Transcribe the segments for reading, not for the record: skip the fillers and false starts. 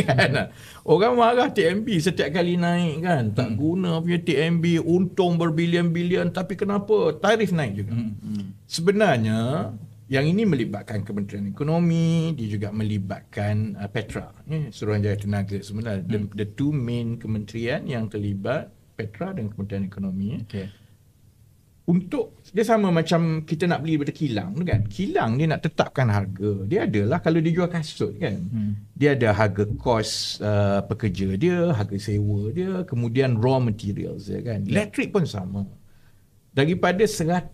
kan? Orang marah TNB setiap kali naik kan. Tak guna punya TNB, untung berbilion-bilion, tapi kenapa tarif naik juga? Sebenarnya yang ini melibatkan Kementerian Ekonomi, dia juga melibatkan Petra, Suruhanjaya Tenaga sebenarnya. The two main kementerian yang terlibat, Petra dan Kementerian Ekonomi. Okay. Untuk dia sama macam kita nak beli daripada kilang tu kan. Kilang dia nak tetapkan harga. Dia adalah kalau dia jual kasut kan. Dia ada harga kos pekerja dia, harga sewa dia, kemudian raw materials dia kan. Elektrik pun sama. Daripada 100%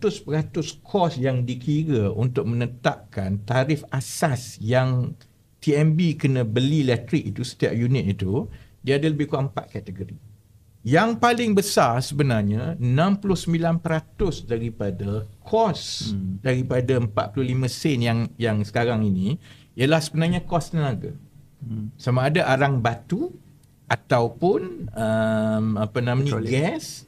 kos yang dikira untuk menetapkan tarif asas yang TNB kena beli elektrik itu, setiap unit itu, dia ada lebih kurang 4 kategori. Yang paling besar sebenarnya 69% daripada kos daripada 45 sen yang sekarang ini ialah sebenarnya kos tenaga. Sama ada arang batu ataupun gas.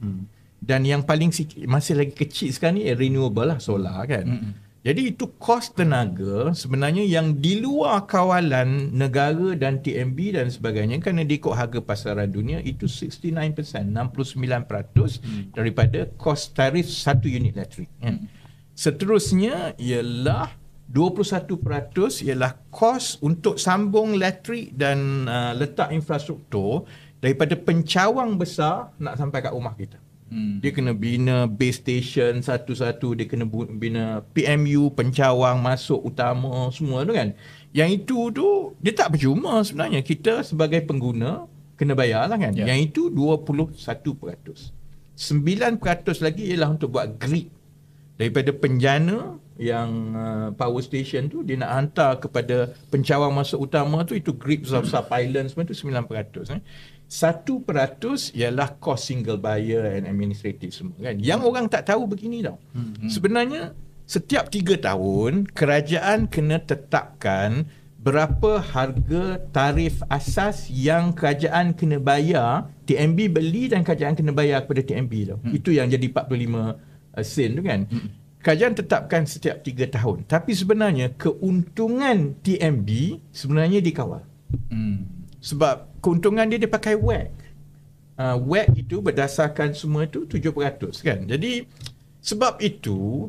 Dan yang paling masih lagi kecil sekarang ni renewable lah, solar kan. Jadi itu kos tenaga sebenarnya yang di luar kawalan negara dan TNB dan sebagainya, kerana dia ikut harga pasaran dunia itu 69% daripada kos tarif satu unit elektrik. Seterusnya ialah 21% ialah kos untuk sambung elektrik dan letak infrastruktur daripada pencawang besar nak sampai kat rumah kita. Dia kena bina base station satu-satu, dia kena bina PMU, pencawang masuk utama semua tu kan. Yang itu tu dia tak percuma sebenarnya, kita sebagai pengguna kena bayar lah kan. Yang itu 21%. 9% lagi ialah untuk buat grid. Daripada penjana yang power station tu dia nak hantar kepada pencawang masuk utama tu, itu grid besar-besar pylon semua tu 9%. 1% ialah cost single buyer and administrative semua kan. Yang orang tak tahu begini tau. Sebenarnya setiap 3 tahun kerajaan kena tetapkan berapa harga tarif asas yang kerajaan kena bayar, TNB beli dan kerajaan kena bayar kepada TNB tau. Itu yang jadi 45 sen tu kan. Kerajaan tetapkan setiap 3 tahun. Tapi sebenarnya keuntungan TNB sebenarnya dikawal. Sebab keuntungan dia pakai WACC. WACC itu berdasarkan semua itu 7% kan. Jadi sebab itu